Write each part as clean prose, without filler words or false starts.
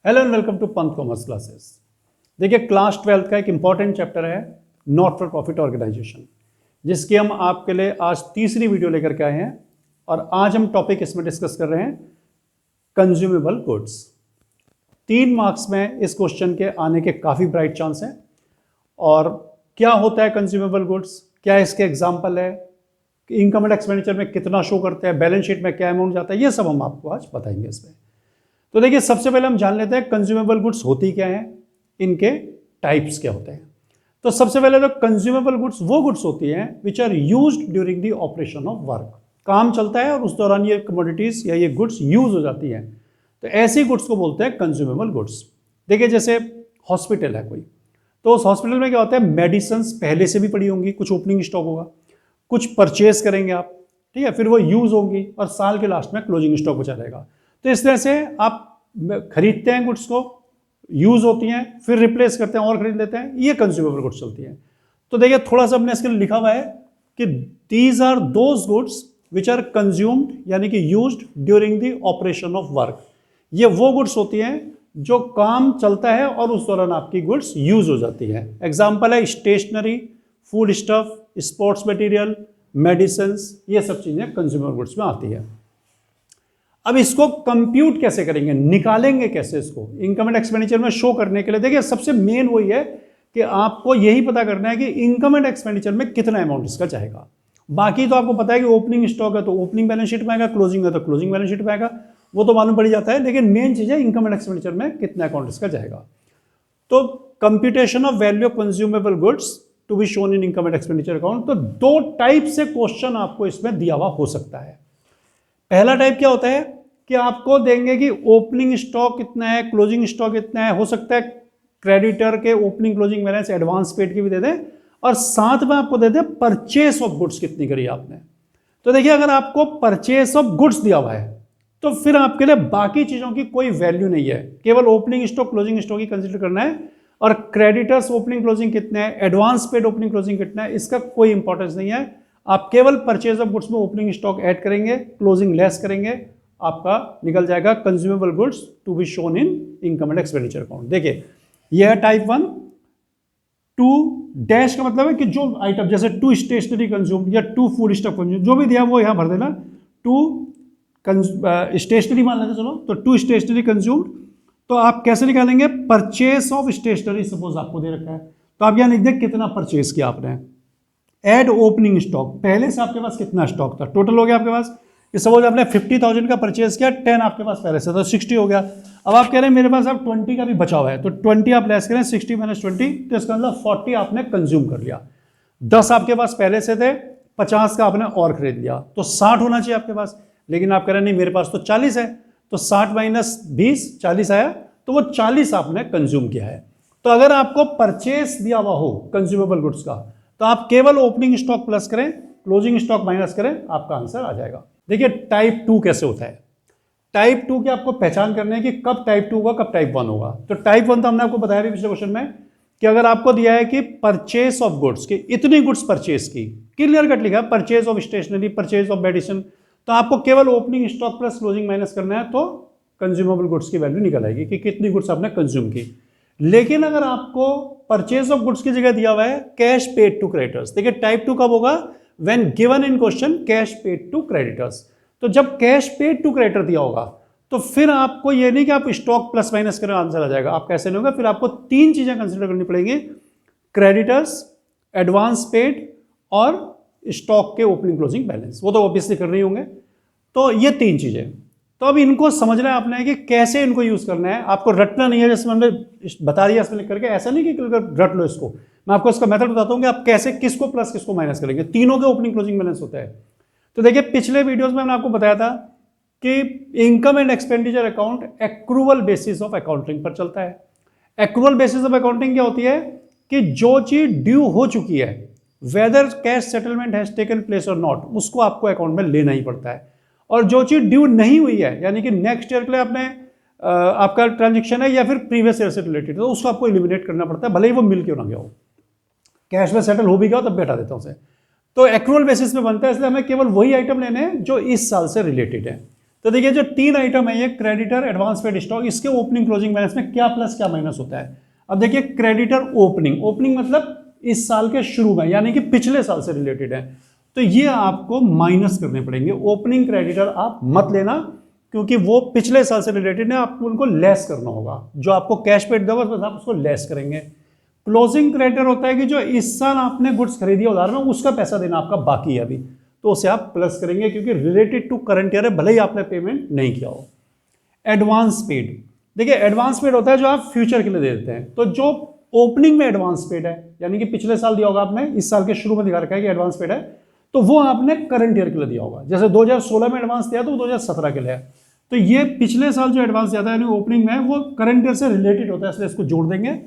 Hello and welcome to Pant commerce classes. देखिए, class 12 का एक इंपॉर्टेंट चैप्टर है नॉट फॉर प्रॉफिट ऑर्गेनाइजेशन, जिसकी हम आपके लिए आज तीसरी वीडियो लेकर के आए हैं। और आज हम टॉपिक इसमें डिस्कस कर रहे हैं कंज्यूमेबल गुड्स। 3 मार्क्स में इस क्वेश्चन के आने के काफ़ी ब्राइट चांस हैं। और क्या होता है कंज्यूमेबल गुड्स, क्या इसके एग्जाम्पल है, इनकम एंड एक्सपेंडिचर में कितना शो करते हैं, बैलेंस शीट में क्या अमाउंट जाता है, ये सब हम आपको आज बताएंगे इसमें। तो देखिए, सबसे पहले हम जान लेते हैं कंज्यूमेबल गुड्स होती क्या हैं, इनके टाइप्स क्या होते हैं। तो सबसे पहले तो कंज्यूमेबल गुड्स वो गुड्स होती हैं which are used during the operation of work. काम चलता है और उस दौरान ये कमोडिटीज या ये गुड्स यूज हो जाती हैं, तो ऐसी गुड्स को बोलते हैं कंज्यूमेबल गुड्स। देखिए, जैसे हॉस्पिटल है कोई, तो उस हॉस्पिटल में क्या होता है, मेडिसिन पहले से भी पड़ी होंगी, कुछ ओपनिंग स्टॉक होगा, कुछ परचेज करेंगे आप, ठीक है, फिर वो यूज होंगी और साल के लास्ट में क्लोजिंग स्टॉक बचा रहेगा। तो इस तरह से आप खरीदते हैं गुड्स को, यूज होती हैं, फिर रिप्लेस करते हैं और खरीद लेते हैं, ये कंज्यूमेबल गुड्स चलती हैं। तो देखिए, थोड़ा सा हमने इसके लिए लिखा हुआ है कि these are those goods which are consumed, यानी कि used during the operation of work. ये वो गुड्स होती हैं जो काम चलता है और उस दौरान आपकी गुड्स यूज हो जाती है। एग्जाम्पल है stationery, food stuff, sports material, medicine, ये सब चीजें कंज्यूमर गुड्स में आती है। अब इसको कंप्यूट कैसे करेंगे, निकालेंगे कैसे इसको इनकम एंड एक्सपेंडिचर में शो करने के लिए। देखिए, सबसे मेन वही है कि आपको यही पता करना है कि इनकम एंड एक्सपेंडिचर में कितना अमाउंट इसका जाएगा। बाकी तो आपको पता है कि ओपनिंग स्टॉक है तो ओपनिंग बैलेंस शीट में आएगा, क्लोजिंग है तो क्लोजिंग बैलेंस शीट में आएगा, वो तो मालूम पड़ जाता है। लेकिन मेन चीज है इनकम एंड एक्सपेंडिचर में कितना अकाउंट इसका जाएगा। तो computation of value of consumable goods to be shown in income and expenditure account. तो 2 टाइप से क्वेश्चन आपको इसमें दिया हुआ हो सकता है। पहला टाइप क्या होता है कि आपको देंगे कि ओपनिंग स्टॉक कितना है, क्लोजिंग स्टॉक कितना है, हो सकता है क्रेडिटर के opening closing balance advance paid की भी दे दें, और साथ में आपको दे दें परचेस ऑफ गुड्स कितनी करी आपने। तो देखिए, अगर आपको परचेस ऑफ गुड्स दिया हुआ है तो फिर आपके लिए बाकी चीजों की कोई वैल्यू नहीं है, केवल ओपनिंग स्टॉक क्लोजिंग स्टॉक ही कंसिडर करना है। और क्रेडिटर्स ओपनिंग क्लोजिंग कितने हैं, एडवांस पेड ओपनिंग क्लोजिंग कितना है, इसका कोई इंपॉर्टेंस नहीं है। आप केवल परचेज ऑफ गुड्स में ओपनिंग स्टॉक ऐड करेंगे, क्लोजिंग लेस करेंगे, आपका निकल जाएगा consumable goods to be shown in income and expenditure account. देखिए, यह है टाइप 1। 2 डैश का मतलब है कि जो आइटम, जैसे 2 स्टेशनरी कंज्यूम या 2 फूड स्टॉक कंज्यूम, जो भी दिया वो यहां भर देना। 2 स्टेशनरी मान लेते चलो, तो 2 स्टेशनरी कंज्यूम्ड। तो आप कैसे निकालेंगे, परचेस ऑफ स्टेशनरी सपोज आपको दे रखा है, तो आप यहां लिख दें कितना परचेस किया आपने। एड ओपनिंग स्टॉक, पहले से आपके पास कितना स्टॉक था, टोटल हो गया आपके पास। सपोज आपने 50,000 का परचेज किया, 10 आपके पास पहले से, तो 60 हो गया। अब आप कह रहे हैं मेरे पास अब 20 का भी बचा हुआ है, तो 20 आप लेस करें, 60 माइनस 20, तो इसका मतलब 40 आपने कंज्यूम कर लिया। 10 आपके पास पहले से थे, 50 का आपने और खरीद लिया, तो 60 होना चाहिए आपके पास। लेकिन आप कह रहे हैं नहीं, मेरे पास तो 40 है, तो 60 माइनस 20, 40 आया, तो वो 40 आपने कंज्यूम किया है। तो अगर आपको परचेस दिया हुआ हो कंज्यूमेबल गुड्स का, तो आप केवल ओपनिंग स्टॉक प्लस करें, क्लोजिंग स्टॉक माइनस करें, आपका आंसर आ जाएगा। देखिए, टाइप 2 कैसे होता है। टाइप 2 की आपको पहचान करने है कि कब टाइप 2 होगा, कब टाइप 1 होगा। तो टाइप 1 तो हमने आपको बताया भी पिछले क्वेश्चन में कि अगर आपको दिया है कि परचेस ऑफ गुड्स की इतनी गुड्स परचेस की, क्लियर कट लिखा है, purchase of stationery, purchase of medicine, तो आपको केवल opening stock plus closing minus करना है, तो कंज्यूमेबल गुड्स की वैल्यू निकल आएगी कि कितनी गुड्स आपने कंज्यूम की। लेकिन अगर आपको परचेज ऑफ गुड्स की जगह दिया हुआ है कैश पेड टू क्रेडिटर्स, देखिए टाइप 2 कब होगा, when given in question cash paid to creditors। तो जब कैश पेड टू क्रेडिटर दिया होगा, तो फिर आपको ये नहीं कि आप स्टॉक प्लस माइनस करें आंसर आ जाएगा, आपका ऐसे नहीं होगा। फिर आपको 3 चीजें कंसीडर करनी पड़ेंगी, क्रेडिटर्स, एडवांस पेड और स्टॉक के ओपनिंग क्लोजिंग बैलेंस, वो तो ऑब्वियसली कर रही होंगे। तो ये 3 चीजें, तो अब इनको समझना है आपने कि कैसे इनको यूज करना है। आपको रटना नहीं है, जैसे मैंने बता दिया इसमें लिख करके, ऐसा नहीं कि रट लो इसको। मैं आपको इसका मेथड बताता हूं कि आप कैसे किसको प्लस किसको माइनस करेंगे। तीनों के ओपनिंग क्लोजिंग बैलेंस होता है। तो देखिए, पिछले वीडियोस में मैंने आपको बताया था कि income and expenditure account accrual basis of accounting पर चलता है। एक्रूवल बेसिस ऑफ अकाउंटिंग क्या होती है कि जो चीज ड्यू हो चुकी है, whether cash settlement has taken place और नॉट, उसको आपको अकाउंट में लेना ही पड़ता है। और जो चीज ड्यू नहीं हुई है, यानी कि नेक्स्ट ईयर के लिए आपने आपका ट्रांजेक्शन है या फिर प्रीवियस ईयर से रिलेटेड, तो उसको आपको एलिमिनेट करना पड़ता है, भले ही वो मिल क्यों ना गया हो। कैश में सेटल हो भी गया तब भी हटा देता हूं उसे। तो एक्रूअल बेसिस पे बनता है, इसलिए हमें केवल वही आइटम लेने हैं जो इस साल से रिलेटेड है। तो देखिए जो तीन आइटम है ये क्रेडिटर, एडवांस पेड, स्टॉक, इसके ओपनिंग क्लोजिंग बैलेंस में क्या प्लस क्या माइनस होता है। अब देखिए क्रेडिटर ओपनिंग, ओपनिंग मतलब इस साल के शुरू में, यानी कि पिछले साल से रिलेटेड है, तो ये आपको माइनस करने पड़ेंगे। ओपनिंग क्रेडिटर आप मत लेना क्योंकि वो पिछले साल से रिलेटेड है, आपको उनको लेस करना होगा। जो आपको कैश पेड दोगे बस आप उसको लेस करेंगे। क्लोजिंग क्रेडिटर होता है कि जो इस साल आपने गुड्स खरीदी है उधार में, उसका पैसा देना आपका बाकी है अभी, तो उसे आप प्लस करेंगे क्योंकि रिलेटेड टू करंट ईयर है, भले ही आपने पेमेंट नहीं किया हो। एडवांस पेड, देखिए एडवांस पेड होता है जो आप फ्यूचर के लिए दे देते हैं। तो जो ओपनिंग में एडवांस पेड है, यानी कि पिछले साल दिया होगा आपने, इस साल के शुरू में दिखा रखा है कि एडवांस पेड है, तो वो आपने करंट ईयर के लिए दिया होगा। जैसे 2016 में एडवांस दिया तो 2017 के लिए है, तो ये पिछले साल जो एडवांस दिया था यानी ओपनिंग में, वो करंट ईयर से रिलेटेड होता है, इसलिए इसको जोड़ देंगे।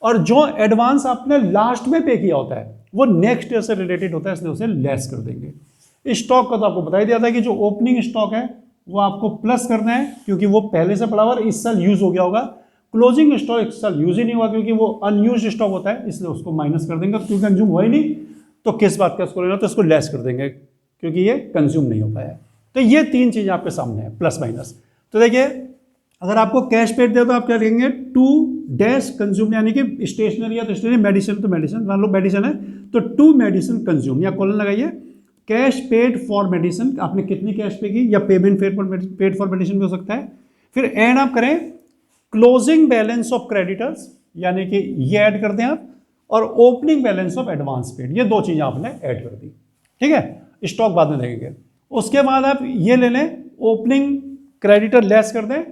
और जो एडवांस आपने लास्ट में पे किया होता है वो नेक्स्ट ईयर से रिलेटेड होता है, इसलिए उसे लेस कर देंगे। स्टॉक का तो आपको बता ही दिया था कि जो ओपनिंग स्टॉक है वो आपको प्लस करना है क्योंकि वो पहले से पड़ा हुआ इस साल यूज हो गया होगा। क्लोजिंग स्टॉक इस साल यूज ही नहीं हुआ क्योंकि वो अनयूज स्टॉक होता है, इसलिए उसको माइनस कर देंगे। क्योंकि कंज्यूम हुआ ही नहीं तो किस बात का इसको लेना, तो इसको लेस कर देंगे क्योंकि ये कंज्यूम नहीं हो पाया। तो ये तीन चीजें आपके सामने है, प्लस माइनस। तो देखिए अगर आपको कैश पेड दे तो आप क्या लिखेंगे, टू डैश कंज्यूम, यानी कि स्टेशनरी या तो स्टेशनरी, मेडिसिन तो मेडिसिन, मान लो मेडिसिन है तो टू मेडिसिन कंज्यूम, या कॉलन लगाइए कैश पेड फॉर मेडिसिन, आपने कितनी कैश पे की, या पेमेंट पेड फॉर मेडिसिन भी हो सकता है। फिर एड आप करें क्लोजिंग बैलेंस ऑफ क्रेडिटर्स, यानी कि ये ऐड कर दें आप, और opening balance of advance paid, ये दो चीजें आपने ऐड कर दी। ठीक है, स्टॉक बाद में देखेंगे। उसके बाद आप ये ले लें, ओपनिंग क्रेडिटर लेस कर दें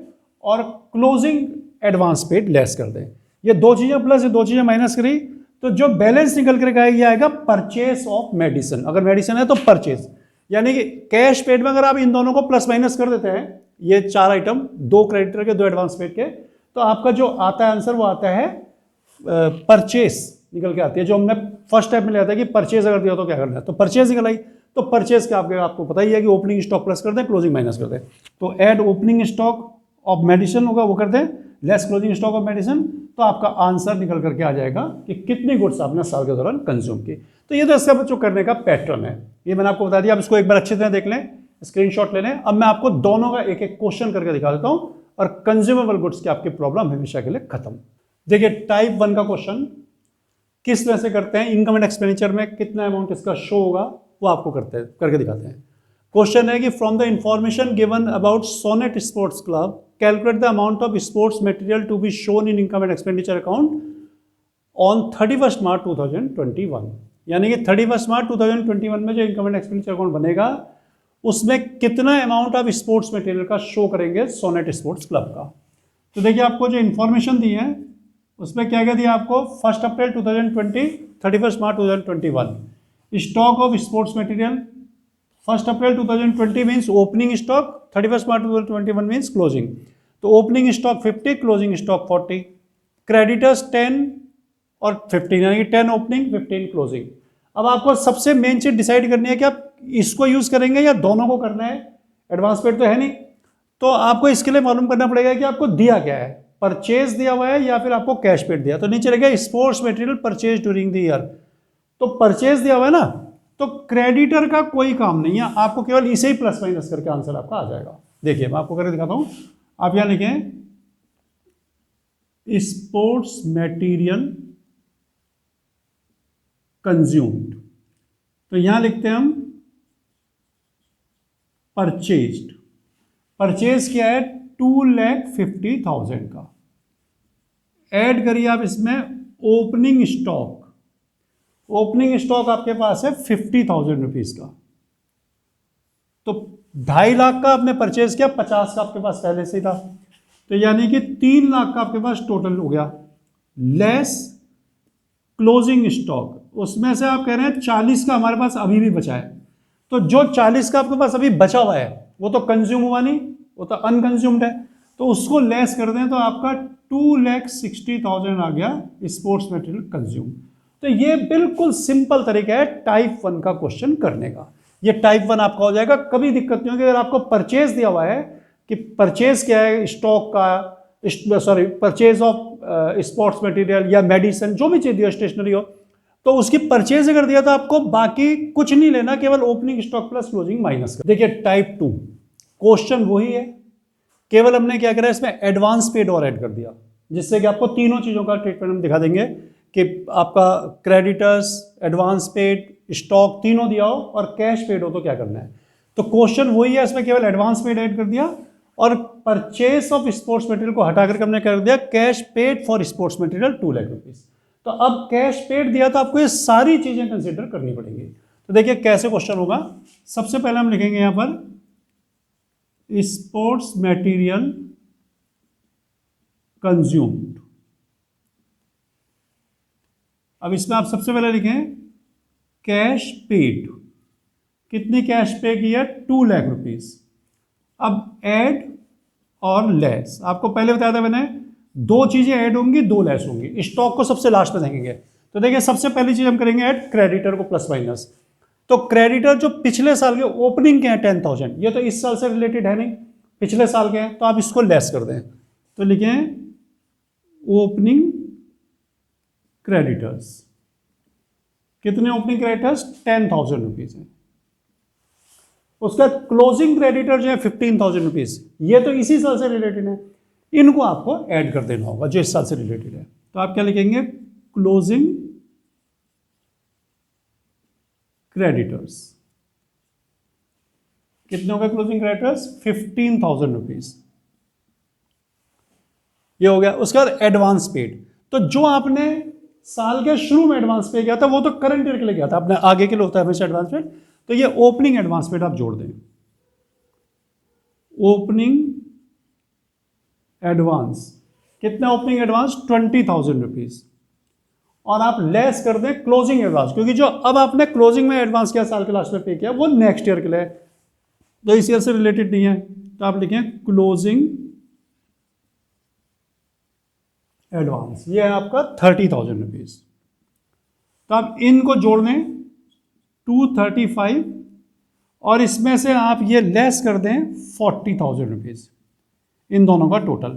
और क्लोजिंग एडवांस पेड लेस कर दें। ये दो चीजें प्लस, ये दो चीजें माइनस करी, तो जो बैलेंस निकल कर आएगा परचेस ऑफ मेडिसिन। अगर मेडिसिन है तो परचेस, यानी कि कैश पेड में अगर आप इन दोनों को प्लस माइनस कर देते हैं, ये चार आइटम, दो क्रेडिटर के दो एडवांस पेड के, तो आपका जो आता है आंसर वो आता है परचेस निकल के आती है। जो हमने फर्स्ट स्टेप में लिया था कि परचेज अगर दिया तो क्या करना है, तो परचेज निकल आई। तो परचेज के आपको पता ही है कि ओपनिंग स्टॉक प्लस कर दें, क्लोजिंग माइनस कर दें। तो add opening stock of medicine होगा वो कर दें, less closing stock of medicine, तो आपका आंसर निकल करके आ जाएगा कि कितनी गुड्स आपने साल के दौरान कंज्यूम की। तो ये तो इसका बच्चों करने का पैटर्न है, ये मैंने आपको बता दिया। आप इसको एक बार अच्छी तरह देख लें, स्क्रीनशॉट ले लें। अब मैं आपको दोनों का एक एक क्वेश्चन करके दिखा देता हूं और कंज्यूमेबल गुड्स की आपकी प्रॉब्लम हमेशा के लिए खत्म। देखिए टाइप 1 का क्वेश्चन किस तरह से करते हैं, इनकम एंड एक्सपेंडिचर में कितना अमाउंट इसका शो होगा वो आपको करके दिखाते हैं। क्वेश्चन है कि from the information given about Sonnet sports club calculate the amount of sports material to be shown in income and expenditure account on 31 March 2021। यानी कि 31 मार्च 2021 में जो इनकम एंड एक्सपेंडिचर अकाउंट बनेगा उसमें कितना अमाउंट ऑफ स्पोर्ट्स मटेरियल का show करेंगे sonnet sports club का। तो देखिए आपको जो इन्फॉर्मेशन दी है उसमें क्या क्या दिया आपको, 1 April 2020, 31 March 2021। Stock of sports material 1 April 2020 means opening stock, 31 March 2021 means closing. तो opening stock 50, closing stock 40। Creditors 10 और 15, यानी कि 10 ओपनिंग 15 क्लोजिंग। अब आपको सबसे मेन चीज डिसाइड करनी है कि आप इसको यूज करेंगे या दोनों को करना है। एडवांस पेड तो है नहीं, तो आपको इसके लिए मालूम करना पड़ेगा कि आपको दिया क्या है, परचेज दिया हुआ है या फिर आपको कैश पेड दिया। तो नीचे लिखा sports material purchase during the year, तो परचेज दिया हुआ है ना, तो क्रेडिटर का कोई काम नहीं है, आपको केवल इसे ही प्लस माइनस करके आंसर आपका आ जाएगा। देखिए मैं आपको करके दिखाता हूं, आप यहां लिखें स्पोर्ट्स मटेरियल कंज्यूम्ड, तो यहां लिखते हैं हम परचेज्ड। परचेज क्या है, 2,50,000 का। ऐड करिए आप इसमें ओपनिंग स्टॉक, ओपनिंग स्टॉक आपके पास है 50,000 रुपीज का, तो 2.5 लाख का आपने परचेज किया, 50 का आपके पास पहले से ही था, तो यानी कि 3 लाख का आपके पास टोटल हो गया। लेस क्लोजिंग स्टॉक, उसमें से आप कह रहे हैं 40 का हमारे पास अभी भी बचा है, तो जो 40 का आपके पास अभी बचा हुआ है वो तो कंज्यूम हुआ नहीं, वो तो अनकंज्यूम्ड है, तो उसको लेस कर दें तो आपका 2,60,000 आ गया स्पोर्ट्स मटेरियल कंज्यूम। तो ये बिल्कुल सिंपल तरीका है टाइप 1 का क्वेश्चन करने का। ये टाइप 1 आपका हो जाएगा, कभी दिक्कत नहीं होगी। अगर आपको परचेज दिया हुआ है कि परचेज क्या है, स्टॉक का, sorry purchase of sports material या मेडिसिन, जो भी चीज दिया स्टेशनरी हो, तो उसकी परचेज अगर दिया तो आपको बाकी कुछ नहीं लेना, केवल opening stock plus closing minus कर। देखिए टाइप 2, क्वेश्चन वही है, केवल हमने क्या करा इसमें एडवांस पेड और ऐड कर दिया, जिससे कि आपको तीनों चीज़ों का ट्रीटमेंट हम दिखा देंगे कि आपका क्रेडिटर्स, एडवांस पेड, स्टॉक तीनों दिया हो और कैश पेड हो तो क्या करना है। तो क्वेश्चन वही है, इसमें केवल एडवांस पेड ऐड कर दिया और परचेस ऑफ स्पोर्ट्स मटेरियल को हटा करके हमने कर दिया cash paid for sports material 2 lakh rupees. तो अब कैश पेड दिया तो आपको ये सारी चीजें कंसिडर करनी पड़ेंगी। तो देखिए कैसे क्वेश्चन होगा। सबसे पहले हम लिखेंगे यहां पर स्पोर्ट्स मटेरियल कंज्यूम्ड। अब इसमें आप सबसे पहले लिखें कैश पेड, कितनी कैश पे की है 2 लाख रुपीज। अब ऐड और लेस, आपको पहले बताया था मैंने, दो चीजें ऐड होंगी, दो लेस होंगी। स्टॉक को सबसे लास्ट में देखेंगे। तो देखिए सबसे पहली चीज हम करेंगे ऐड क्रेडिटर को प्लस माइनस। तो क्रेडिटर जो पिछले साल के ओपनिंग के हैं 10,000, ये तो इस साल से रिलेटेड है नहीं, पिछले साल के हैं, तो आप इसको लेस कर दें। तो लिखें ओपनिंग क्रेडिटर्स। कितने ओपनिंग क्रेडिटर्स 10,000 रुपीज है। उसका क्लोजिंग क्रेडिटर जो है 15,000 रुपीज, ये तो इसी साल से रिलेटेड है, इनको आपको ऐड कर देना होगा जो इस साल से रिलेटेड है। तो आप क्या लिखेंगे क्लोजिंग क्रेडिटर्स। कितने होगा क्लोजिंग क्रेडिटर्स 15,000 रुपीज, ये हो गया। उसके बाद एडवांस पेड, तो जो आपने साल के शुरू में एडवांस पे किया था वो तो करंट ईयर के लिए किया था, अपने आगे के लिए होता है हमेशा एडवांस पेड। तो ये ओपनिंग एडवांस पेड आप जोड़ दें, ओपनिंग एडवांस। कितना ओपनिंग एडवांस 20,000 रुपीज, और आप लेस कर दें क्लोजिंग एडवांस, क्योंकि जो अब आपने क्लोजिंग में एडवांस किया साल के लास्ट में पे किया वो नेक्स्ट ईयर के लिए, तो इस ईयर से रिलेटेड नहीं है। तो आप लिखें क्लोजिंग एडवांस, ये है आपका 30,000 रुपीज। तो आप इनको जोड़ दें 235, और इसमें से आप ये लेस कर दें 40,000 रुपीज, इन दोनों का टोटल।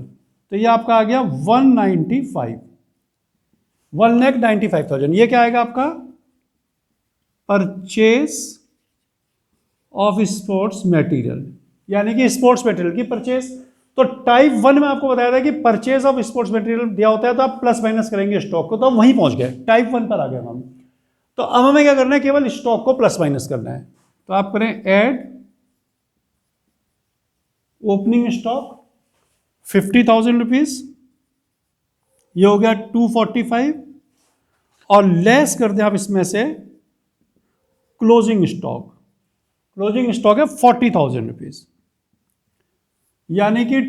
तो ये आपका आ गया 1,95,000। ये क्या आएगा आपका परचेस ऑफ स्पोर्ट्स मटेरियल, यानी कि स्पोर्ट्स मटेरियल की परचेस। तो टाइप 1 में आपको बताया था कि परचेज ऑफ स्पोर्ट्स मटेरियल दिया होता है तो आप प्लस माइनस करेंगे स्टॉक को, तो हम वहीं पहुंच गए, टाइप 1 पर आ गए हम। तो अब हमें क्या करना है, केवल स्टॉक को प्लस माइनस करना है। तो आप करें ऐड ओपनिंग स्टॉक 50,000 रुपीज, ये हो गया 245, और लेस कर दें आप इसमें से क्लोजिंग स्टॉक। क्लोजिंग स्टॉक है 40,000 रुपीज, यानी कि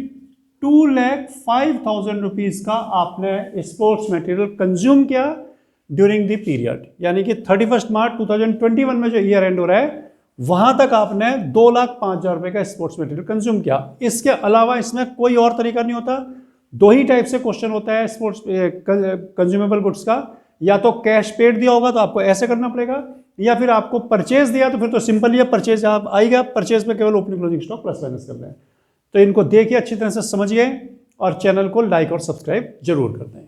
2,05,000 रुपीज का आपने स्पोर्ट्स मटेरियल कंज्यूम किया ड्यूरिंग द पीरियड, यानी कि 31 मार्च 2021 में जो ईयर एंड हो रहा है वहां तक आपने 2,05,000 रुपए का स्पोर्ट्स मटेरियल कंज्यूम किया। इसके अलावा इसमें कोई और तरीका नहीं होता। दो ही टाइप से क्वेश्चन होता है स्पोर्ट्स कंज्यूमेबल गुड्स का, या तो कैश पेड दिया होगा तो आपको ऐसे करना पड़ेगा, या फिर आपको परचेज दिया तो फिर तो सिंपल ही परचेज आप आएगा, परचेज में केवल opening closing stock plus minus करना है। तो इनको देखिए, अच्छी तरह से समझिए, और चैनल को लाइक और सब्सक्राइब जरूर कर दें।